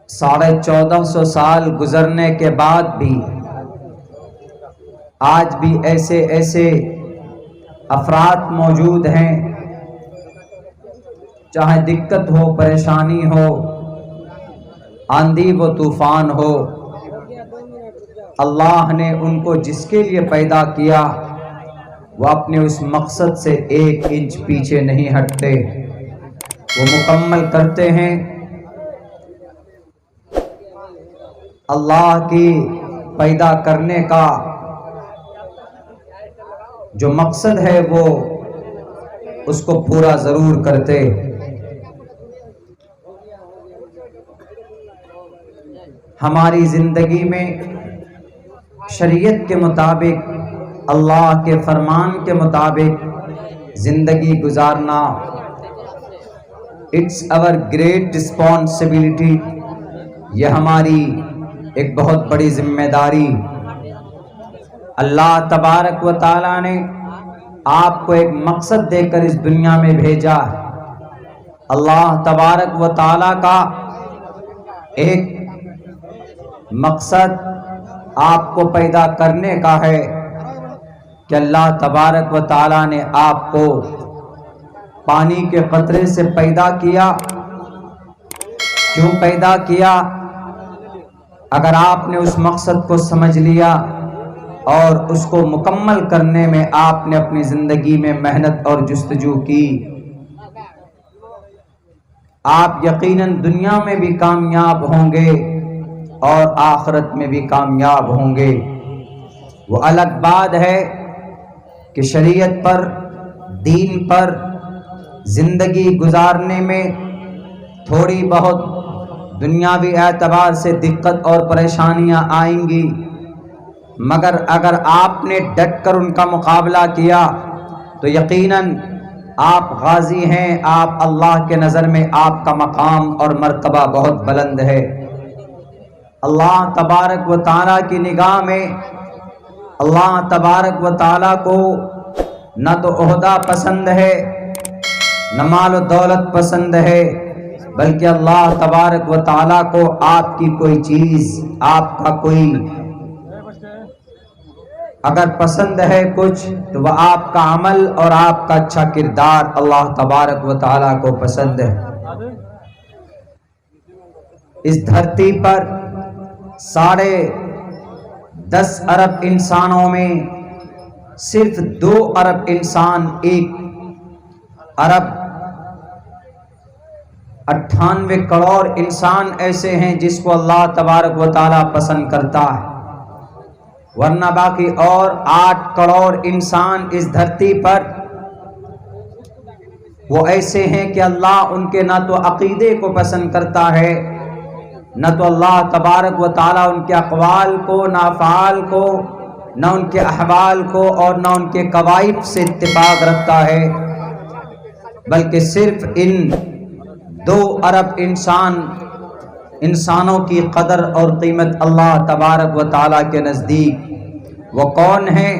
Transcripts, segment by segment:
1450 سال گزرنے کے بعد بھی آج بھی ایسے افراد موجود ہیں، چاہے دقت ہو، پریشانی ہو، آندھی و طوفان ہو، اللہ نے ان کو جس کے لیے پیدا کیا وہ اپنے اس مقصد سے 1 انچ پیچھے نہیں ہٹتے، وہ مکمل کرتے ہیں۔ اللہ کی پیدا کرنے کا جو مقصد ہے وہ اس کو پورا ضرور کرتے۔ ہماری زندگی میں شریعت کے مطابق، اللہ کے فرمان کے مطابق زندگی گزارنا اٹس اور گریٹ رسپانسبلٹی، یہ ہماری ایک بہت بڑی ذمہ داری۔ اللہ تبارک و تعالیٰ نے آپ کو ایک مقصد دے کر اس دنیا میں بھیجا۔ اللہ تبارک و تعالیٰ کا ایک مقصد آپ کو پیدا کرنے کا ہے کہ اللہ تبارک و تعالیٰ نے آپ کو پانی کے قطرے سے پیدا کیا۔ کیوں پیدا کیا؟ اگر آپ نے اس مقصد کو سمجھ لیا اور اس کو مکمل کرنے میں آپ نے اپنی زندگی میں محنت اور جستجو کی، آپ یقیناً دنیا میں بھی کامیاب ہوں گے اور آخرت میں بھی کامیاب ہوں گے۔ وہ الگ بات ہے کہ شریعت پر، دین پر زندگی گزارنے میں تھوڑی بہت دنیاوی اعتبار سے دقت اور پریشانیاں آئیں گی، مگر اگر آپ نے ڈٹ کر ان کا مقابلہ کیا تو یقیناً آپ غازی ہیں۔ آپ اللہ کے نظر میں آپ کا مقام اور مرتبہ بہت بلند ہے۔ اللہ تبارک و تعالیٰ کی نگاہ میں اللہ تبارک و تعالیٰ کو نہ تو عہدہ پسند ہے، نہ مال و دولت پسند ہے، بلکہ اللہ تبارک و تعالیٰ کو آپ کی کوئی چیز، آپ کا کوئی اگر پسند ہے کچھ تو وہ آپ کا عمل اور آپ کا اچھا کردار اللہ تبارک و تعالیٰ کو پسند ہے۔ اس دھرتی پر 10.5 ارب انسانوں میں صرف 2 ارب انسان، 1 ارب 98 کروڑ انسان ایسے ہیں جس کو اللہ تبارک و تعالیٰ پسند کرتا ہے، ورنہ باقی اور 8 کروڑ انسان اس دھرتی پر وہ ایسے ہیں کہ اللہ ان کے نہ تو عقیدے کو پسند کرتا ہے، نہ تو اللہ تبارک و تعالیٰ ان کے اقوال کو، نہ افعال کو، نہ ان کے احوال کو، اور نہ ان کے قوائف سے اتفاق رکھتا ہے، بلکہ صرف ان 2 ارب انسانوں کی قدر اور قیمت اللہ تبارک و تعالیٰ کے نزدیک وہ کون ہیں؟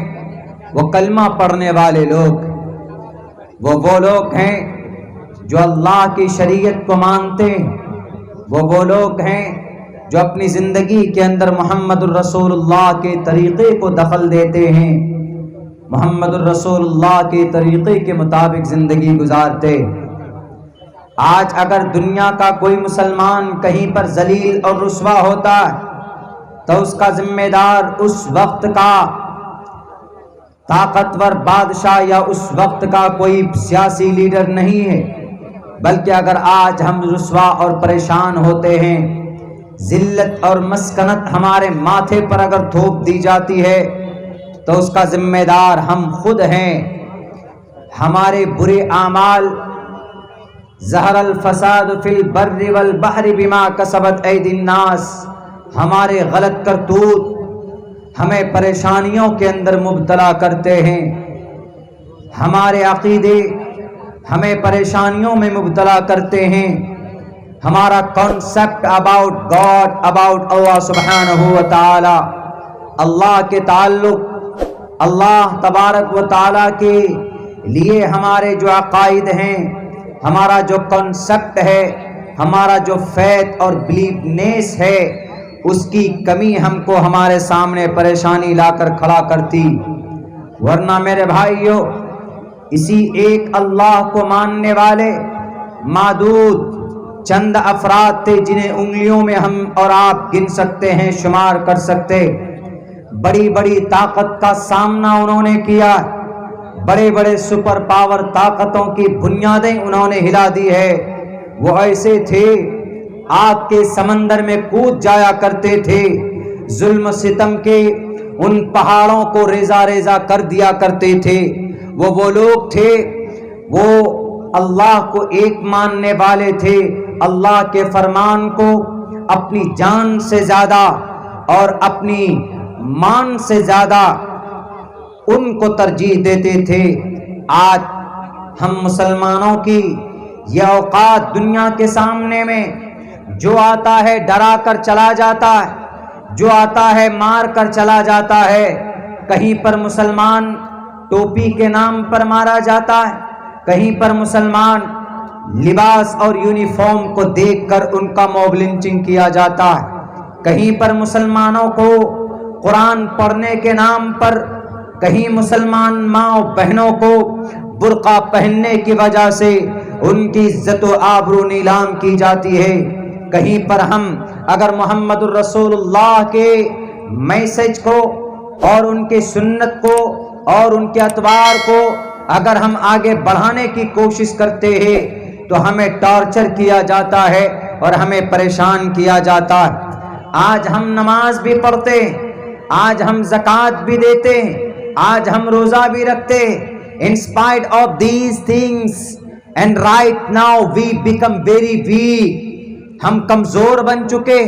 وہ کلمہ پڑھنے والے لوگ، وہ لوگ ہیں جو اللہ کی شریعت کو مانتے ہیں، وہ لوگ ہیں جو اپنی زندگی کے اندر محمد الرسول اللہ کے طریقے کو دخل دیتے ہیں، محمد الرسول اللہ کے طریقے کے مطابق زندگی گزارتے۔ آج اگر دنیا کا کوئی مسلمان کہیں پر ذلیل اور رسوا ہوتا ہے تو اس کا ذمہ دار اس وقت کا طاقتور بادشاہ یا اس وقت کا کوئی سیاسی لیڈر نہیں ہے، بلکہ اگر آج ہم رسوا اور پریشان ہوتے ہیں، ذلت اور مسکنت ہمارے ماتھے پر اگر تھوپ دی جاتی ہے تو اس کا ذمہ دار ہم خود ہیں۔ ہمارے برے اعمال، ظہر الفساد فی البر والبحر بما کسبت ایدی الناس، ہمارے غلط کرتوت ہمیں پریشانیوں کے اندر مبتلا کرتے ہیں، ہمارے عقیدے ہمیں پریشانیوں میں مبتلا کرتے ہیں، ہمارا کانسیپٹ اباؤٹ گاڈ، اباؤٹ اللہ سبحانہ و تعالی، اللہ کے تعلق، اللہ تبارک و تعالی کے لیے ہمارے جو عقائد ہیں، ہمارا جو کنسپٹ ہے ہمارا جو فیتھ اور بلیونیس ہے اس کی کمی ہم کو ہمارے سامنے پریشانی لا کر کھڑا کرتی. ورنہ میرے بھائیوں اسی ایک اللہ کو ماننے والے معدود چند افراد تھے جنہیں انگلیوں میں ہم اور آپ گن سکتے ہیں، شمار کر سکتے. بڑی بڑی طاقت کا سامنا انہوں نے کیا، بڑے بڑے سپر پاور طاقتوں کی بنیادیں انہوں نے ہلا دی ہے. وہ ایسے تھے آگ کے سمندر میں کود جایا کرتے تھے، ظلم ستم کے ان پہاڑوں کو ریزہ ریزہ کر دیا کرتے تھے. وہ لوگ تھے، وہ اللہ کو ایک ماننے والے تھے، اللہ کے فرمان کو اپنی جان سے زیادہ اور اپنی مان سے زیادہ ان کو ترجیح دیتے تھے. آج ہم مسلمانوں کی یہ اوقات دنیا کے سامنے میں جو آتا ہے ڈرا کر چلا جاتا ہے، جو آتا ہے مار کر چلا جاتا ہے. کہیں پر مسلمان ٹوپی کے نام پر مارا جاتا ہے، کہیں پر مسلمان لباس اور یونیفارم کو دیکھ کر ان کا موب لنچنگ کیا جاتا ہے، کہیں پر مسلمانوں کو قرآن پڑھنے کے نام پر، کہیں مسلمان ماں و بہنوں کو برقع پہننے کی وجہ سے ان کی عزت و آبرو نیلام کی جاتی ہے. کہیں پر ہم اگر محمد الرسول اللہ کے میسج کو اور ان کے سنت کو اور ان کے اتوار کو اگر ہم آگے بڑھانے کی کوشش کرتے ہیں تو ہمیں ٹارچر کیا جاتا ہے اور ہمیں پریشان کیا جاتا ہے. آج ہم نماز بھی پڑھتے ہیں، آج ہم زکوٰۃ بھی دیتے ہیں، آج ہم روزہ بھی رکھتے ہیں. In spite of these things and right now we become very weak. ہم کمزور بن چکے.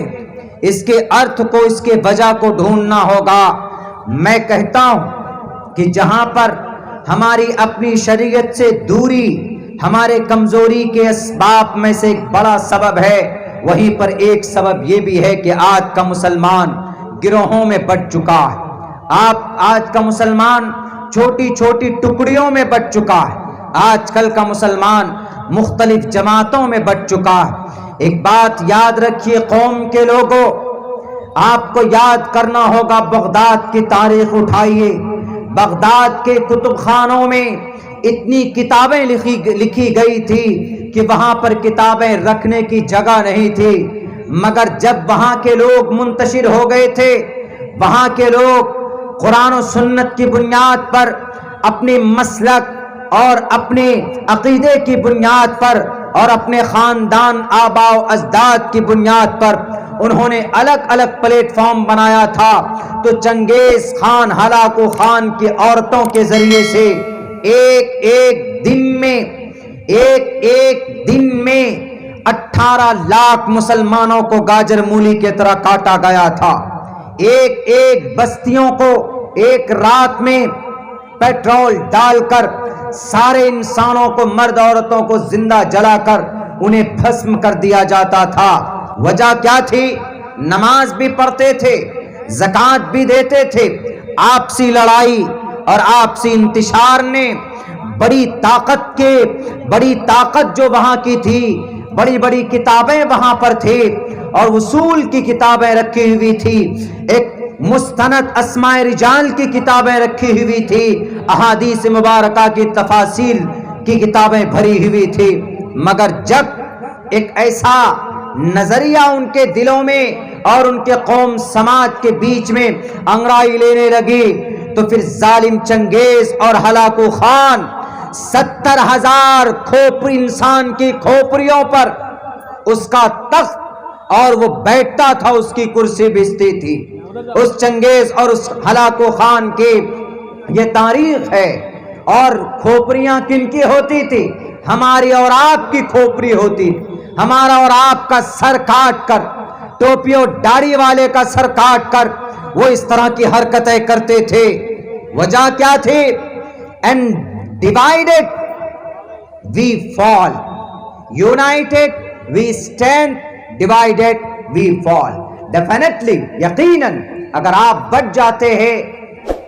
اس کے ارتھ کو، اس کے وجہ کو ڈھونڈنا ہوگا. میں کہتا ہوں کہ جہاں پر ہماری اپنی شریعت سے دوری ہمارے کمزوری کے اسباب میں سے ایک بڑا سبب ہے، وہیں پر ایک سبب یہ بھی ہے کہ آج کا مسلمان گروہوں میں بٹ چکا ہے. آج کا مسلمان چھوٹی چھوٹی ٹکڑیوں میں بٹ چکا ہے. آج کل کا مسلمان مختلف جماعتوں میں بٹ چکا ہے. ایک بات یاد رکھیے قوم کے لوگوں، آپ کو یاد کرنا ہوگا بغداد کی تاریخ اٹھائیے. بغداد کے کتب خانوں میں اتنی کتابیں لکھی گئی تھی کہ وہاں پر کتابیں رکھنے کی جگہ نہیں تھی. مگر جب وہاں کے لوگ منتشر ہو گئے تھے، وہاں کے لوگ قرآن و سنت کی بنیاد پر، اپنی مسلک اور اپنے عقیدے کی بنیاد پر اور اپنے خاندان آبا و اجداد کی بنیاد پر انہوں نے الگ الگ پلیٹ فارم بنایا تھا. تو چنگیز خان ہلاکو خان کی عورتوں کے ذریعے سے ایک دن میں 18 لاکھ مسلمانوں کو گاجر مولی کی طرح کاٹا گیا تھا. ایک بستیوں کو ایک رات میں پیٹرول ڈال کر سارے انسانوں کو، مرد عورتوں کو زندہ جلا کر انہیں بھسم کر دیا جاتا تھا. وجہ کیا تھی؟ نماز بھی پڑھتے تھے، زکوٰۃ بھی دیتے تھے. آپسی لڑائی اور آپسی انتشار نے بڑی طاقت جو وہاں کی تھی، بڑی بڑی کتابیں وہاں پر تھی اور اصول کی کتابیں رکھی ہوئی تھی، ایک مستند اسماء رجال کی کتابیں رکھی ہوئی تھی، احادیث مبارکہ کی تفاصیل کی کتابیں بھری ہوئی تھی. مگر جب ایک ایسا نظریہ ان کے دلوں میں اور ان کے قوم سماج کے بیچ میں انگڑائی لینے لگی تو پھر ظالم چنگیز اور ہلاکو خان 70,000 کھوپڑی انسان کی کھوپڑیوں پر اس کا تخت اور وہ بیٹھتا تھا، اس کی کرسی بچتی تھی. اس چنگیز اور اس ہلاکو خان کی یہ تاریخ ہے. اور کھوپڑیاں کن کی ہوتی تھی؟ ہماری اور آپ کی کھوپڑی ہوتی. ہمارا اور آپ کا سر کاٹ کر، ٹوپی اور داڑھی والے کا سر کاٹ کر وہ اس طرح کی حرکتیں کرتے تھے. وجہ کیا تھی؟ And divided we fall, united we stand, divided we fall. Definitely, یقیناً اگر آپ بٹ جاتے ہیں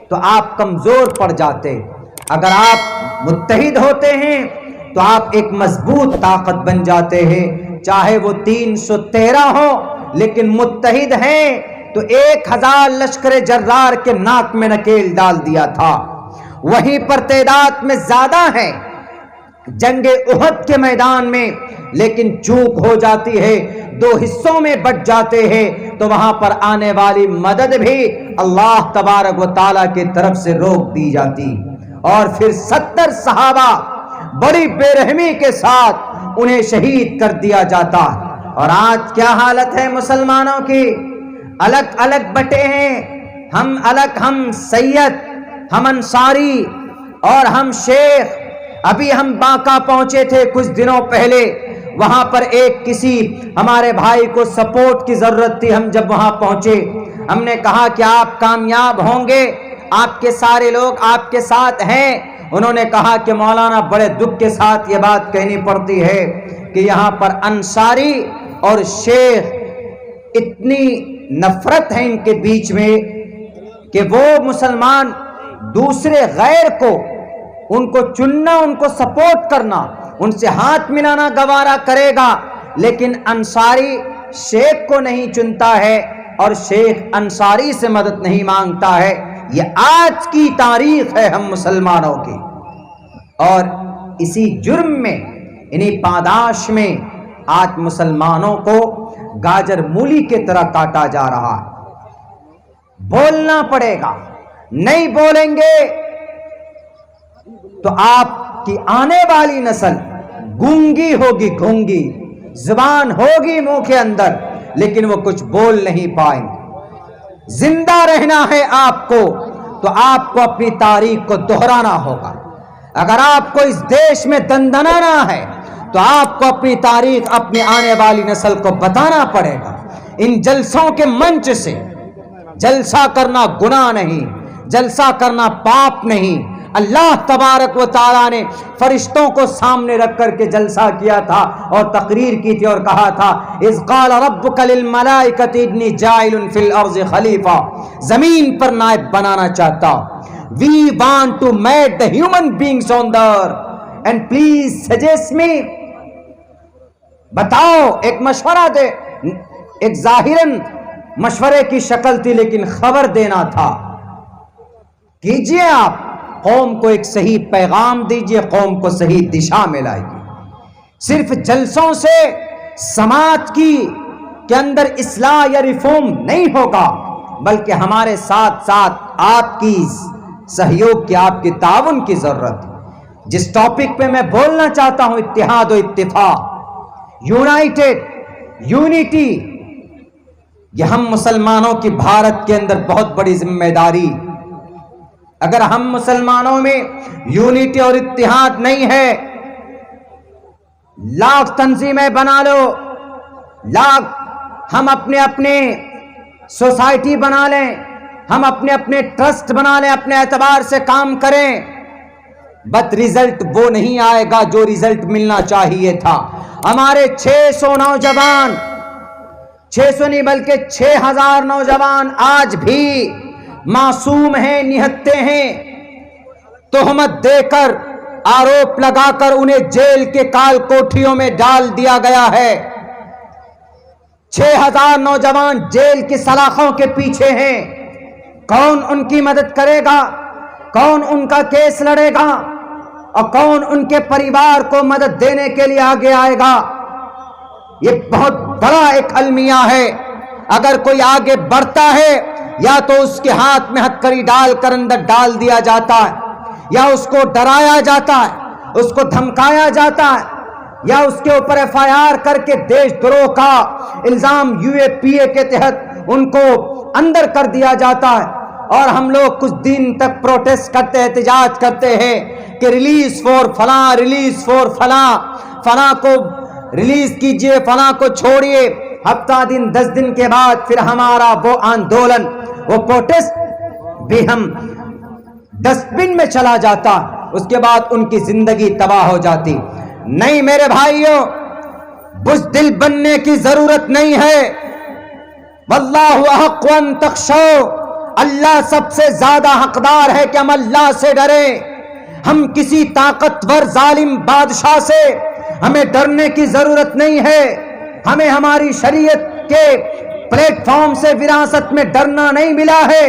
تو آپ کمزور پڑ جاتے. اگر آپ متحد ہوتے ہیں تو آپ ایک مضبوط طاقت بن جاتے ہیں. چاہے وہ 313 ہو لیکن متحد ہیں تو 1000 لشکر جرار کے ناک میں نکیل ڈال دیا تھا. وہیں پر تعداد میں زیادہ ہیں جنگ احد کے میدان میں، لیکن چوک ہو جاتی ہے، 2 حصوں میں بٹ جاتے ہیں، تو وہاں پر آنے والی مدد بھی اللہ تبارک و تعالیٰ کی طرف سے روک دی جاتی، اور پھر 70 صحابہ بڑی بے رحمی کے ساتھ انہیں شہید کر دیا جاتا. اور آج کیا حالت ہے مسلمانوں کی؟ الگ الگ بٹے ہیں، ہم الگ، ہم سید، ہم انصاری اور ہم شیخ. ابھی ہم باقا پہنچے تھے کچھ دنوں پہلے، وہاں پر ایک کسی ہمارے بھائی کو سپورٹ کی ضرورت تھی. ہم جب وہاں پہنچے ہم نے کہا کہ آپ کامیاب ہوں گے، آپ کے سارے لوگ آپ کے ساتھ ہیں. انہوں نے کہا کہ مولانا بڑے دکھ کے ساتھ یہ بات کہنی پڑتی ہے کہ یہاں پر انصاری اور شیخ اتنی نفرت ہے ان کے بیچ میں کہ وہ مسلمان دوسرے غیر کو، ان کو چننا، ان کو سپورٹ کرنا، ان سے ہاتھ ملانا گوارا کرے گا، لیکن انصاری شیخ کو نہیں چنتا ہے اور شیخ انصاری سے مدد نہیں مانگتا ہے. یہ آج کی تاریخ ہے ہم مسلمانوں کی. اور اسی جرم میں، انہی پاداش میں آج مسلمانوں کو گاجر مولی کی طرح کاٹا جا رہا ہے. بولنا پڑے گا، نہیں بولیں گے تو آپ کی آنے والی نسل گونگی ہوگی، گونگی زبان ہوگی منہ کے اندر لیکن وہ کچھ بول نہیں پائیں گے. زندہ رہنا ہے آپ کو تو آپ کو اپنی تاریخ کو دہرانا ہوگا. اگر آپ کو اس دیش میں دندنانا ہے تو آپ کو اپنی تاریخ اپنی آنے والی نسل کو بتانا پڑے گا. ان جلسوں کے منچ سے جلسہ کرنا گناہ نہیں، جلسہ کرنا پاپ نہیں. اللہ تبارک و تعالیٰ نے فرشتوں کو سامنے رکھ کر کے جلسہ کیا تھا اور تقریر کی تھی اور کہا تھا اذ قال ربک للملائکۃ انی جاعل فی الارض خلیفہ، زمین پر نائب بنانا چاہتا ہوں. We want to make the human beings on the earth and please suggest me. بتاؤ، ایک مشورہ دے. ایک ظاہراً مشورے کی شکل تھی لیکن خبر دینا تھا. کیجئے، آپ قوم کو ایک صحیح پیغام دیجئے، قوم کو صحیح دشا میں لائیے. صرف جلسوں سے سماج کے اندر اصلاح یا ریفارم نہیں ہوگا، بلکہ ہمارے ساتھ ساتھ آپ کی سہیوگ کی، آپ کی تعاون کی ضرورت ہے. جس ٹاپک پہ میں بولنا چاہتا ہوں اتحاد و اتفاق، یونائٹڈ، یونٹی، یہ ہم مسلمانوں کی بھارت کے اندر بہت بڑی ذمہ داری. اگر ہم مسلمانوں میں یونٹی اور اتحاد نہیں ہے، لاکھ تنظیمیں بنا لو، لاکھ ہم اپنے سوسائٹی بنا لیں، ہم اپنے ٹرسٹ بنا لیں، اپنے اعتبار سے کام کریں، بٹ رزلٹ وہ نہیں آئے گا جو رزلٹ ملنا چاہیے تھا. ہمارے 600 نوجوان، 600 نہیں بلکہ 6000 نوجوان آج بھی معصوم ہیں، نہتے ہیں. تہمت دے کر، آروپ لگا کر انہیں جیل کے کال کوٹھیوں میں ڈال دیا گیا ہے. 6000 نوجوان جیل کی سلاخوں کے پیچھے ہیں. کون ان کی مدد کرے گا؟ کون ان کا کیس لڑے گا؟ اور کون ان کے پریوار کو مدد دینے کے لیے آگے آئے گا؟ یہ بہت بڑا ایک المیہ ہے. اگر کوئی آگے بڑھتا ہے یا تو اس کے ہاتھ میں ہتھکڑی ڈال کر اندر ڈال دیا جاتا ہے، یا اس کو ڈرایا جاتا ہے، اس کو دھمکایا جاتا ہے، یا اس کے اوپر FIR کر کے دیش دروہ کا الزام UAPA کے تحت ان کو اندر کر دیا جاتا ہے. اور ہم لوگ کچھ دن تک پروٹیسٹ کرتے، احتجاج کرتے ہیں کہ ریلیز فور فلاں، ریلیز فور فلاں، فلاں کو ریلیز کیجئے، فلاں کو چھوڑیے. ہفتہ دن 10 دن کے بعد پھر ہمارا وہ آندولن، وہ پروٹیسٹ بھی ہم ڈسٹ بن میں چلا جاتا. اس کے بعد ان کی زندگی تباہ ہو جاتی. نہیں میرے بھائیوں، بزدل بننے کی ضرورت نہیں ہے. واللہ احق ان تخشوا، اللہ سب سے زیادہ حقدار ہے کہ ہم اللہ سے ڈریں. ہم کسی طاقتور ظالم بادشاہ سے ہمیں ڈرنے کی ضرورت نہیں ہے. ہمیں ہماری شریعت کے پلیٹ فارم سے وراثت میں ڈرنا نہیں ملا ہے.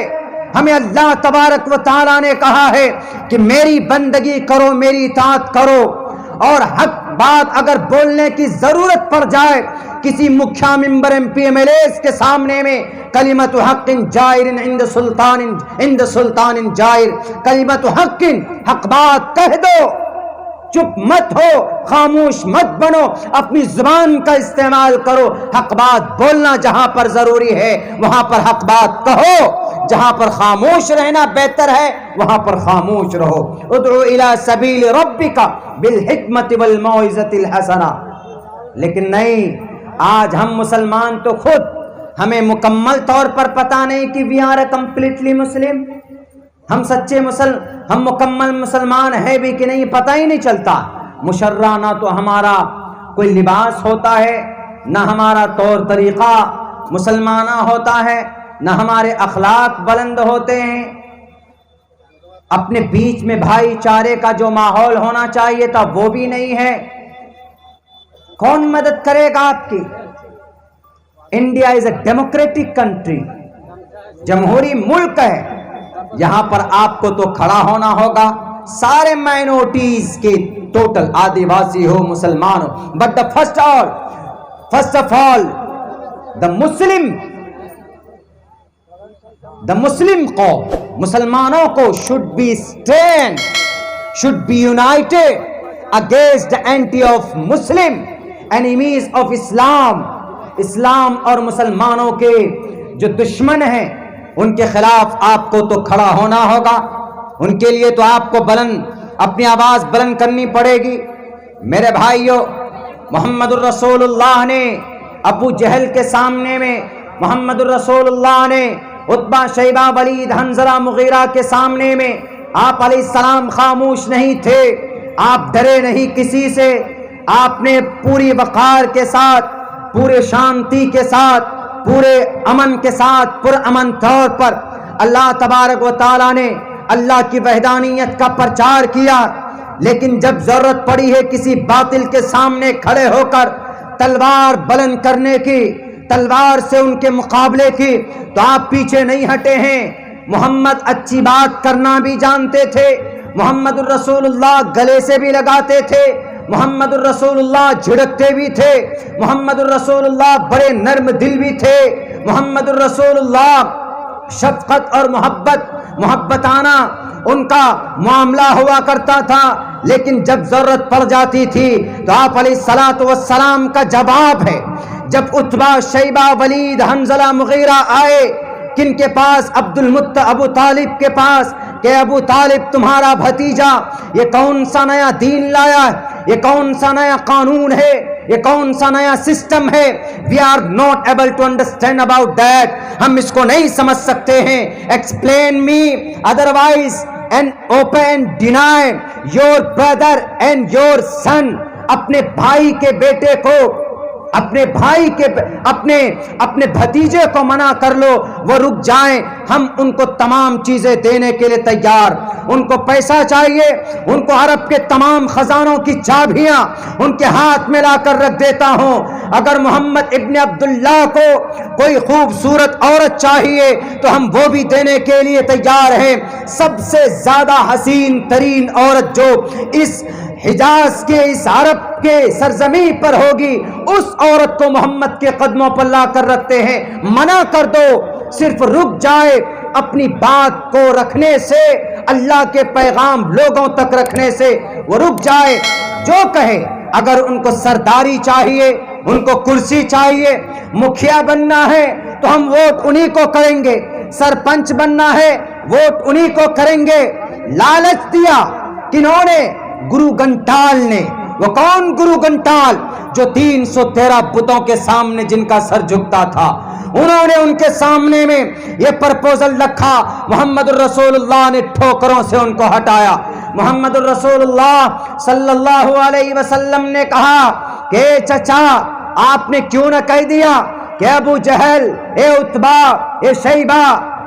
ہمیں اللہ تبارک و تعالیٰ نے کہا ہے کہ میری بندگی کرو، میری اطاعت کرو، اور حق بات اگر بولنے کی ضرورت پڑ جائے کسی مکھیا ممبر MPMLAs کے سامنے میں، کلمت حق جائر عند سلطان جائر، کلمت حق، حق بات کہہ دو، چپ مت ہو، خاموش مت بنو، اپنی زبان کا استعمال کرو، حق بات بولنا جہاں پر ضروری ہے وہاں پر حق بات کہو، جہاں پر خاموش رہنا بہتر ہے وہاں پر خاموش رہو. ادعو الی سبیل ربک بالحکمت والموعظۃ الحسنہ. لیکن نہیں، آج ہم مسلمان تو خود ہمیں مکمل طور پر پتہ نہیں کہ وی آر اے کمپلیٹلی مسلم، ہم سچے ہم مکمل مسلمان ہیں بھی کہ نہیں پتہ ہی نہیں چلتا. مشرہ نہ تو ہمارا کوئی لباس ہوتا ہے، نہ ہمارا طور طریقہ مسلمانہ ہوتا ہے، نہ ہمارے اخلاق بلند ہوتے ہیں. اپنے بیچ میں بھائی چارے کا جو ماحول ہونا چاہیے تھا وہ بھی نہیں ہے. کون مدد کرے گا آپ کی؟ India is a democratic country, جمہوری ملک ہے. یہاں پر آپ کو تو کھڑا ہونا ہوگا، سارے مائنورٹیز کے ٹوٹل، آدیواسی ہو، مسلمان ہو، but the first of all the Muslim قوم، مسلمانوں کو should be united against the anti of Muslim enemies of Islam. اسلام اور مسلمانوں کے جو دشمن ہیں ان کے خلاف آپ کو تو کھڑا ہونا ہوگا. ان کے لیے تو آپ کو اپنی آواز بلند کرنی پڑے گی. میرے بھائیوں، محمد الرسول اللہ نے ابو جہل کے سامنے میں، محمد الرسول اللہ نے عتبہ، شیبہ، ولید، حنظلہ، مغیرہ کے سامنے میں، آپ علیہ السلام خاموش نہیں تھے، آپ ڈرے نہیں کسی سے. آپ نے پوری وقار کے ساتھ، پورے شانتی کے ساتھ، پورے امن کے ساتھ، پر امن طور پر اللہ تبارک و تعالیٰ نے اللہ کی وحدانیت کا پرچار کیا. لیکن جب ضرورت پڑی ہے کسی باطل کے سامنے کھڑے ہو کر تلوار بلند کرنے کی، تلوار سے ان کے مقابلے کی، تو آپ پیچھے نہیں ہٹے ہیں. محمد اچھی بات کرنا بھی جانتے تھے، محمد الرسول اللہ گلے سے بھی لگاتے تھے، محمد الرسول اللہ جھڑکتے بھی تھے، محمد الرسول اللہ بڑے نرم دل بھی تھے، محمد الرسول اللہ شفقت اور محبتانہ ان کا معاملہ ہوا کرتا تھا. لیکن جب ضرورت پڑ جاتی تھی تو آپ علیہ الصلاۃ والسلام کا جواب ہے. جب عتبہ، شیبہ، ولید، حنظلہ، مغیرہ آئے کن کے پاس؟ ابو طالب کے پاس، کہ ابو طالب تمہارا بھتیجا یہ کون سا نیا دین لایا ہے، یہ کون سا نیا قانون ہے، یہ کون سا نیا سسٹم ہے؟ We are not able to understand about that. ہم اس کو نہیں سمجھ سکتے ہیں. Explain me, otherwise and open deny your brother and your son. اپنے بھائی کے بیٹے کو، اپنے بھتیجے کو منع کر لو، وہ رک جائیں، ہم ان کو تمام چیزیں دینے کے لیے تیار. ان کو پیسہ چاہیے، ان کو عرب کے تمام خزانوں کی چابیاں ان کے ہاتھ میں لا کر رکھ دیتا ہوں. اگر محمد ابن عبداللہ کو کوئی خوبصورت عورت چاہیے تو ہم وہ بھی دینے کے لیے تیار ہیں. سب سے زیادہ حسین ترین عورت جو اس حجاز کے، اس عرب کے سرزمین پر ہوگی، اس عورت کو محمد کے قدموں پر لا کر رکھتے ہیں. منع کر دو، صرف رک جائے اپنی بات کو رکھنے سے، اللہ کے پیغام لوگوں تک رکھنے سے وہ رک جائے. جو کہے، اگر ان کو سرداری چاہیے، ان کو کرسی چاہیے، مکھیا بننا ہے تو ہم ووٹ انہی کو کریں گے، سرپنچ بننا ہے ووٹ انہی کو کریں گے. لالچ دیا کنہوں نے؟ گرو گھنٹال نے. وہ کون گرو گھنٹال؟ جو 313 بتوں کے سامنے جن کا سر جھکتا تھا، انہوں نے ان کے سامنے میں یہ پرپوزل رکھا. محمد الرسول اللہ نے ٹھوکروں سے ان کو ہٹایا. محمد الرسول اللہ صلی اللہ علیہ وسلم نے کہا کہ چچا آپ نے کیوں نہ کہہ دیا کہ ابو جہل، اے عتبہ، اے شیبہ،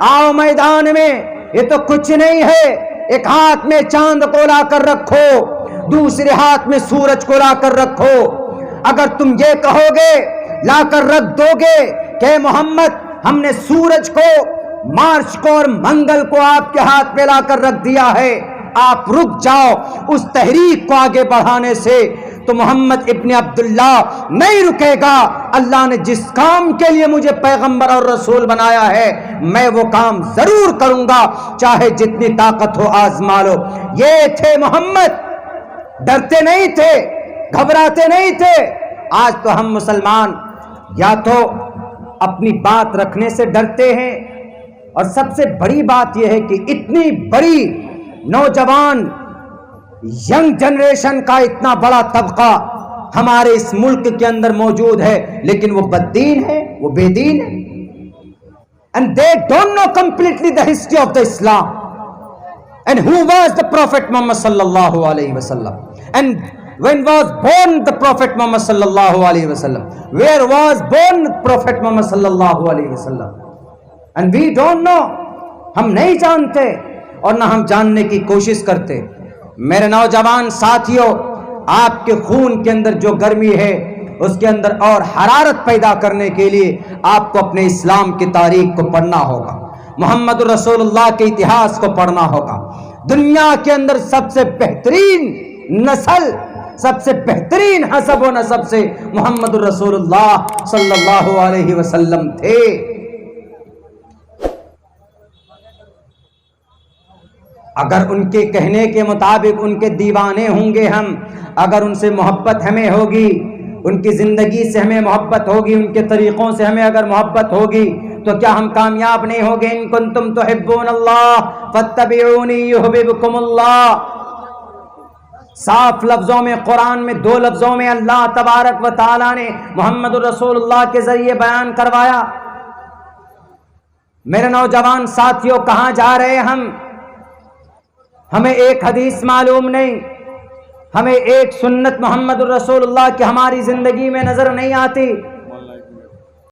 آؤ میدان میں، یہ تو کچھ نہیں ہے. ایک ہاتھ میں چاند کو لا کر رکھو، دوسرے ہاتھ میں سورج کو لا کر رکھو. اگر تم یہ کہو گے لا کر رکھ دو گے کہ محمد ہم نے سورج کو، مارچ کو اور منگل کو آپ کے ہاتھ میں لا کر رکھ دیا ہے، آپ رک جاؤ اس تحریک کو آگے بڑھانے سے، تو محمد ابن عبداللہ نہیں رکے گا۔ اللہ نے جس کام کے لیے مجھے پیغمبر اور رسول بنایا ہے میں وہ کام ضرور کروں گا، چاہے جتنی طاقت ہو آزما لو۔ یہ تھے محمد، ڈرتے نہیں تھے، گھبراتے نہیں تھے۔ آج تو ہم مسلمان یا تو اپنی بات رکھنے سے ڈرتے ہیں، اور سب سے بڑی بات یہ ہے کہ اتنی بڑی نوجوان ینگ جنریشن کا اتنا بڑا طبقہ ہمارے اس ملک کے اندر موجود ہے، لیکن وہ بددین ہے، وہ بے دین ہے، and they don't know completely the history of the Islam and who was the Prophet Muhammad sallallahu alaihi wasallam, and when was born the Prophet Muhammad sallallahu alaihi wasallam, where was born Prophet Muhammad sallallahu alaihi wasallam, and we don't know. ہم نہیں جانتے اور نہ ہم جاننے کی کوشش کرتے۔ میرے نوجوان ساتھیوں، آپ کے خون کے اندر جو گرمی ہے اس کے اندر اور حرارت پیدا کرنے کے لیے آپ کو اپنے اسلام کی تاریخ کو پڑھنا ہوگا، محمد رسول اللہ کے اتہاس کو پڑھنا ہوگا۔ دنیا کے اندر سب سے بہترین نسل، سب سے بہترین حسب و نسب سے محمد رسول اللہ صلی اللہ علیہ وسلم تھے۔ اگر ان کے کہنے کے مطابق ان کے دیوانے ہوں گے ہم، اگر ان سے محبت ہمیں ہوگی، ان کی زندگی سے ہمیں محبت ہوگی، ان کے طریقوں سے ہمیں اگر محبت ہوگی، تو کیا ہم کامیاب نہیں ہوگے؟ ان کنتم تحبون اللہ فاتبعونی یحببکم اللہ۔ صاف لفظوں میں، قرآن میں 2 لفظوں میں اللہ تبارک و تعالی نے محمد رسول اللہ کے ذریعے بیان کروایا۔ میرے نوجوان ساتھیوں، کہاں جا رہے ہم؟ ہمیں ایک حدیث معلوم نہیں، ہمیں ایک سنت محمد الرسول اللہ کی ہماری زندگی میں نظر نہیں آتی۔